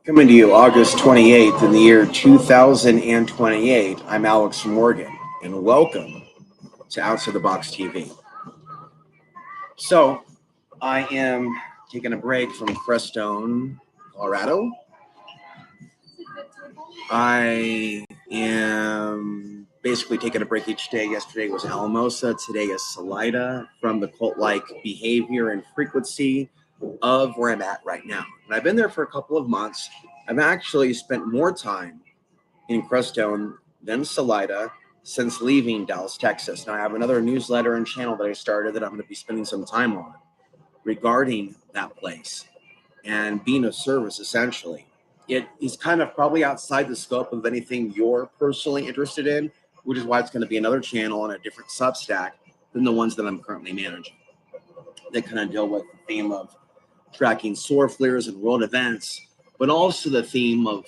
Coming to you August 28th in the year 2028, I'm Alex Morgan, and welcome to Outside the Box TV. So, I am taking a break from Crestone, Colorado. I am basically taking a break each day. Yesterday was Alamosa, today is Salida, from the cult-like behavior and frequency of where I'm at right now. And I've been there for a couple of months. I've actually spent more time in Crestone than Salida since leaving Dallas, Texas. Now I have another newsletter and channel that I started that I'm going to be spending some time on regarding that place and being of service, essentially. It is kind of probably outside the scope of anything you're personally interested in, which is why it's going to be another channel and a different Substack than the ones that I'm currently managing. They kind of deal with the theme of tracking solar flares and world events, but also the theme of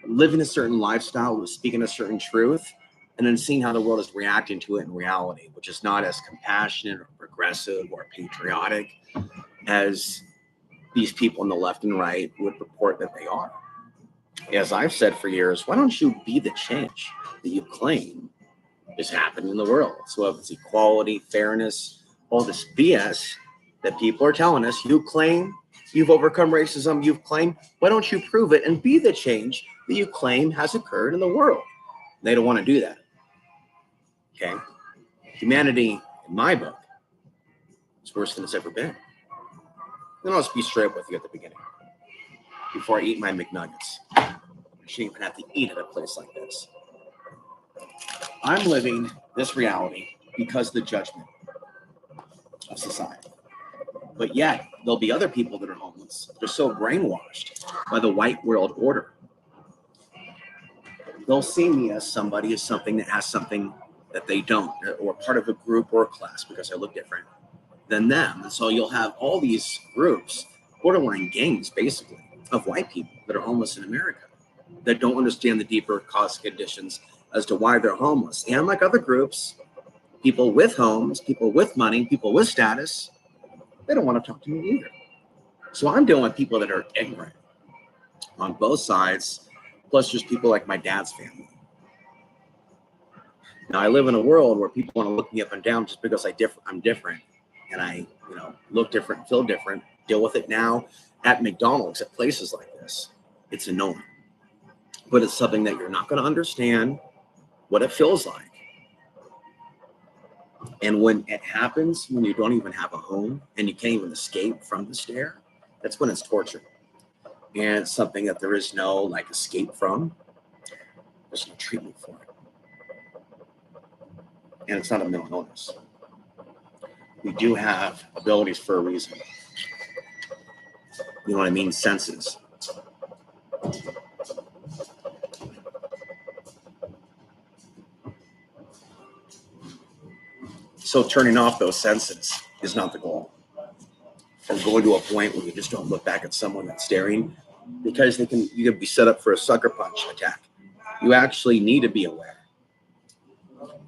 living a certain lifestyle, speaking a certain truth, and then seeing how the world is reacting to it in reality, which is not as compassionate or progressive or patriotic as these people on the left and right would purport that they are. As I've said for years, why don't you be the change that you claim is happening in the world? So if it's equality, fairness, all this BS that people are telling us, you claim you've overcome racism, you've claimed, why don't you prove it and be the change that you claim has occurred in the world? They don't want to do that. Okay? Humanity, in my book, is worse than it's ever been. And I'll just be straight up with you at the beginning. Before I eat my McNuggets. I shouldn't even have to eat at a place like this. I'm living this reality because of the judgment of society. But yet, there'll be other people that are homeless. They're so brainwashed by the white world order. They'll see me as somebody, as something that has something that they don't, or part of a group or a class because I look different than them. And so you'll have all these groups, borderline gangs, basically, of white people that are homeless in America that don't understand the deeper cause conditions as to why they're homeless. And like other groups, people with homes, people with money, people with status, they don't want to talk to me either. So I'm dealing with people that are ignorant on both sides, plus just people like my dad's family. Now I live in a world where people want to look me up and down just because I'm different, and I, look different, feel different, deal with it now at McDonald's, at places like this. It's annoying, but it's something that you're not going to understand what it feels like. And when it happens, when you don't even have a home and you can't even escape from the stare, that's when it's torture. And it's something that there is no escape from. There's no treatment for it. And it's not a mental illness. We do have abilities for a reason. You know what I mean? Senses. So turning off those senses is not the goal. Or going to a point where you just don't look back at someone that's staring, because you could be set up for a sucker punch attack. You actually need to be aware.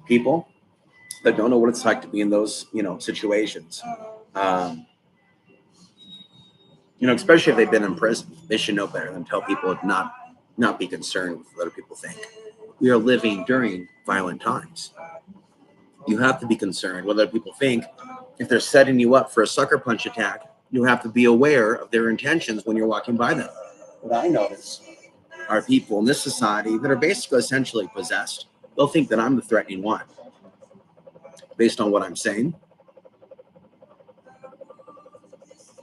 People that don't know what it's like to be in those, situations, especially if they've been in prison, they should know better than tell people to not be concerned with what other people think. We are living during violent times. You have to be concerned what other people think. If they're setting you up for a sucker punch attack, you have to be aware of their intentions when you're walking by them. What I notice are people in this society that are basically essentially possessed. They'll think that I'm the threatening one based on what I'm saying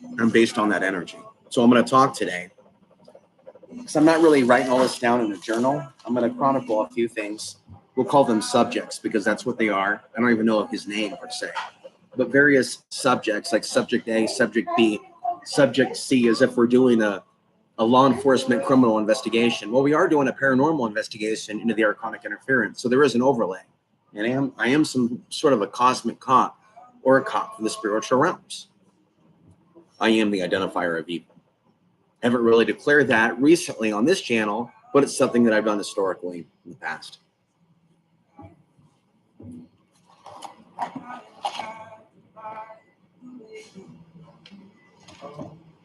and based on that energy. So I'm going to talk today because I'm not really writing all this down in a journal. I'm going to chronicle a few things. We'll call them subjects because that's what they are. I don't even know of his name per se, but various subjects like subject A, subject B, subject C, as if we're doing a law enforcement criminal investigation. Well, we are doing a paranormal investigation into the archonic interference. So there is an overlay. And I am some sort of a cosmic cop or a cop from the spiritual realms. I am the identifier of evil. I haven't really declared that recently on this channel, but it's something that I've done historically in the past.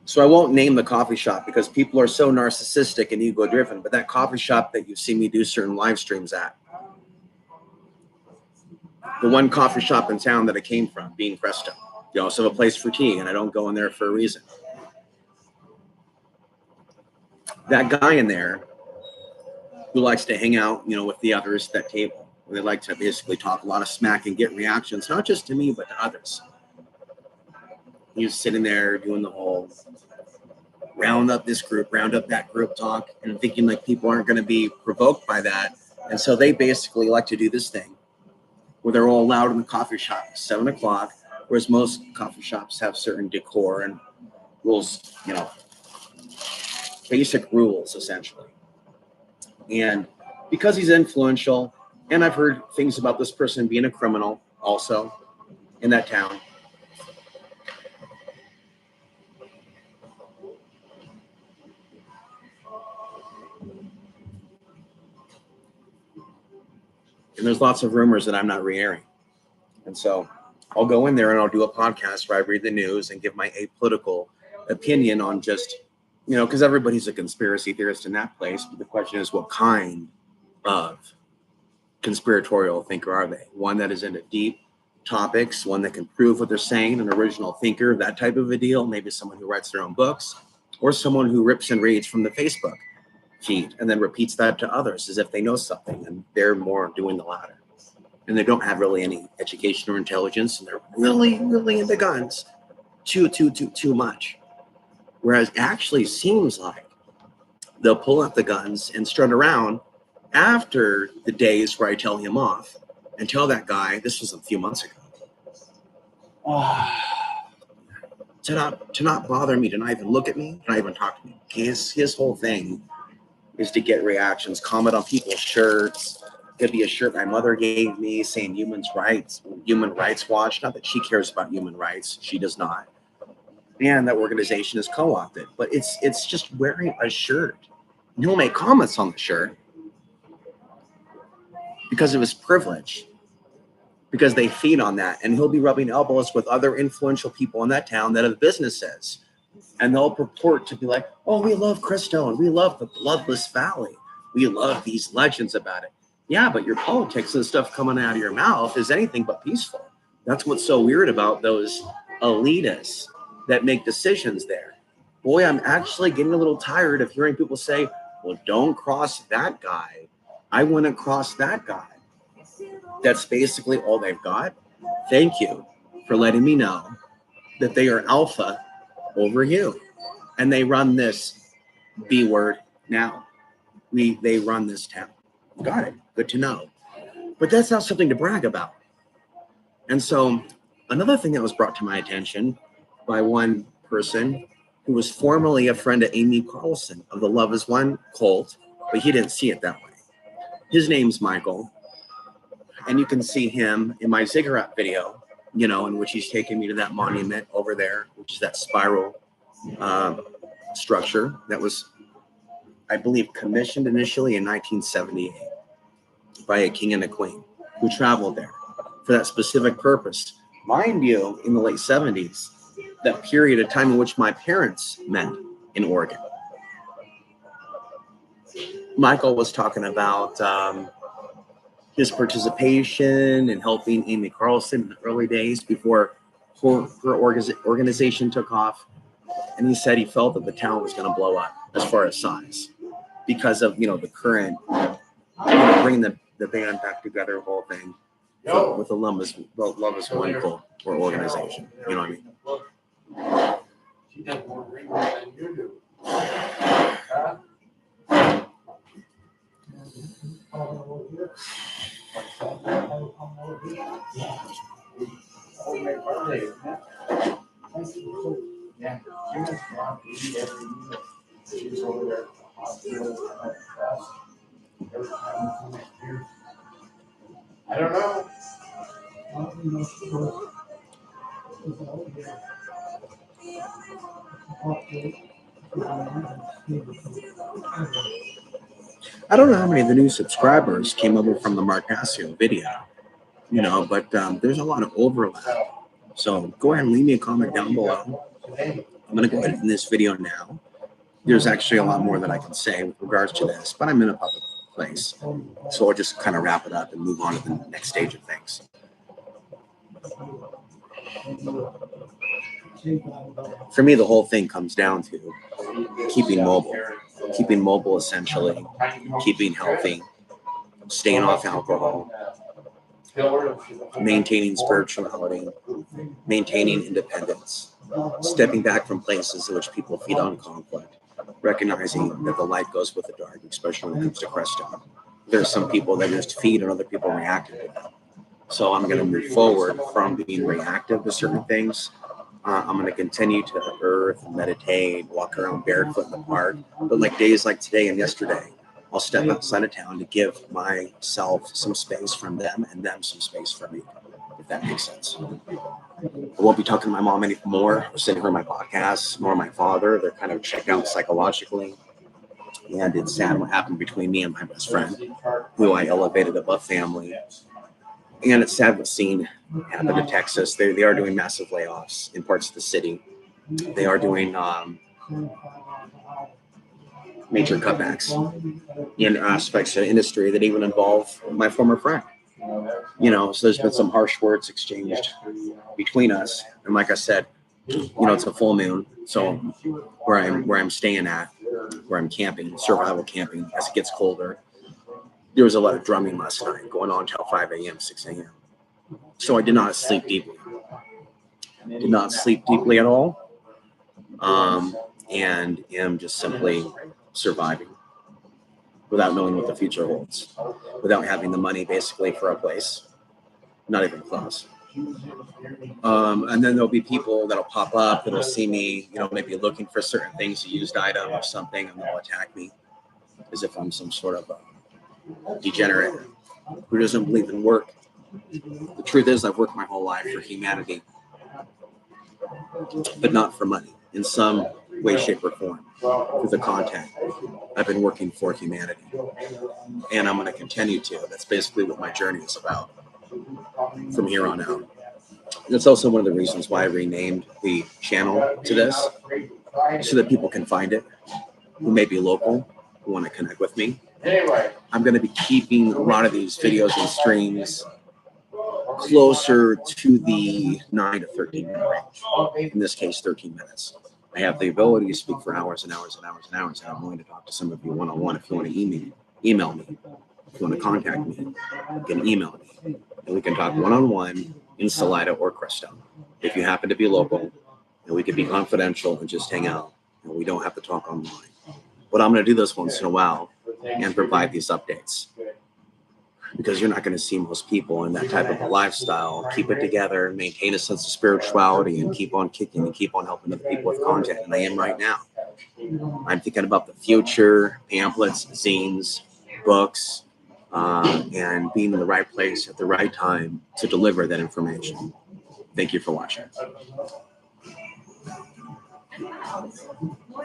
So I won't name the coffee shop because people are so narcissistic and ego driven, but that coffee shop that you've seen me do certain live streams at, the one coffee shop in town that I came from, being Crestone. They also have a place for tea, and I don't go in there for a reason. That guy in there who likes to hang out, with the others at that table, they like to basically talk a lot of smack and get reactions, not just to me, but to others. He's sitting there doing the whole round up this group, round up that group talk, and thinking like people aren't going to be provoked by that. And so they basically like to do this thing where they're all loud in the coffee shop at 7 o'clock, whereas most coffee shops have certain decor and rules, basic rules essentially. And because he's influential, and I've heard things about this person being a criminal also in that town. And there's lots of rumors that I'm not re-airing. And so I'll go in there and I'll do a podcast where I read the news and give my apolitical opinion on just, because everybody's a conspiracy theorist in that place. But the question is, what kind of conspiratorial thinker are they? One that is into deep topics, one that can prove what they're saying, an original thinker, that type of a deal, maybe someone who writes their own books, or someone who rips and reads from the Facebook feed and then repeats that to others as if they know something, and they're more doing the latter. And they don't have really any education or intelligence, and they're really, really into guns too much. Whereas it actually seems like they'll pull out the guns and strut around after the days where I tell him off and tell that guy, this was a few months ago, to not bother me, to not even look at me, to not even talk to me. His whole thing is to get reactions, comment on people's shirts. Could be a shirt my mother gave me saying Human Rights Watch. Not that she cares about human rights, she does not. And that organization is co-opted, but it's just wearing a shirt. And he'll make comments on the shirt because of his privilege, because they feed on that, and he'll be rubbing elbows with other influential people in that town that have businesses, and they'll purport to be like, oh, we love Crestone, we love the Bloodless Valley, we love these legends about it. Yeah, but your politics and stuff coming out of your mouth is anything but peaceful. That's what's so weird about those elitists that make decisions there. Boy, I'm actually getting a little tired of hearing people say, well, don't cross that guy. I wouldn't cross that guy. That's basically all they've got. Thank you for letting me know that they are alpha over you. And they run this B word now. They run this town. Got it. Good to know. But that's not something to brag about. And so another thing that was brought to my attention by one person who was formerly a friend of Amy Carlson of the Love is One cult, but he didn't see it that way. His name's Michael. And you can see him in my ziggurat video, in which he's taking me to that monument over there, which is that spiral structure that was, I believe, commissioned initially in 1978 by a king and a queen who traveled there for that specific purpose. Mind you, in the late 70s, that period of time in which my parents met in Oregon. Michael was talking about his participation in helping Amy Carlson in the early days before her organization took off. And he said he felt that the town was going to blow up as far as size because of, the current, bringing the band back together, whole thing with the Love is One cult or organization. You know what I mean? She does more reading than you do. Yeah. She's over there at the hospital. I don't know. I don't know how many of the new subscribers came over from the Marcasio video, but there's a lot of overlap. So go ahead and leave me a comment down below. I'm going to go ahead and end this video now. There's actually a lot more that I can say with regards to this, but I'm in a public place. So I'll just kind of wrap it up and move on to the next stage of things. For me, the whole thing comes down to keeping mobile essentially, keeping healthy, staying off alcohol, maintaining spirituality, maintaining independence, stepping back from places in which people feed on conflict, recognizing that the light goes with the dark, especially when it comes to Crestone. There's some people that just feed and other people reactive to them. So I'm going to move forward from being reactive to certain things. I'm going to continue to earth, meditate, walk around barefoot in the park. But like days like today and yesterday, I'll step outside of town to give myself some space from them and them some space from me, if that makes sense. I won't be talking to my mom anymore, or sending her my podcasts, nor my father. They're kind of checked out psychologically. And it's sad what happened between me and my best friend, who I elevated above family. And it's sad what's seen happen to Texas. They are doing massive layoffs in parts of the city. They are doing major cutbacks in aspects of the industry that even involve my former friend. You know, so there's been some harsh words exchanged between us. And like I said, you know, it's a full moon. So where I'm staying at, where I'm camping, survival camping, as it gets colder, there was a lot of drumming last night going on until 5 a.m., 6 a.m. So I did not sleep deeply. Did not sleep deeply at all. And am just simply surviving without knowing what the future holds, without having the money basically for a place, not even close. And then there'll be people that'll pop up that'll see me, you know, maybe looking for certain things, a used item or something, and they'll attack me as if I'm some sort of a degenerate who doesn't believe in work. The truth is, I've worked my whole life for humanity, but not for money. In some way, shape, or form, through the content, I've been working for humanity, and I'm going to continue to. That's basically what my journey is about from here on out. And it's also one of the reasons why I renamed the channel to this, so that people can find it, who may be local, who want to connect with me. I'm going to be keeping a lot of these videos and streams closer to the 9 to 13 minute range. In this case, 13 minutes. I have the ability to speak for hours and hours and hours and hours, and I'm willing to talk to some of you one-on-one. If you want to email me. If you want to contact me, you can email me, and we can talk one-on-one in Salida or Crestone. If you happen to be local, and we can be confidential and just hang out, and we don't have to talk online. But I'm going to do this once in a while and provide these updates, because you're not going to see most people in that type of a lifestyle keep it together, maintain a sense of spirituality, and keep on kicking and keep on helping other people with content. And I am right now. I'm thinking about the future, pamphlets, zines, books, and being in the right place at the right time to deliver that information. Thank you for watching.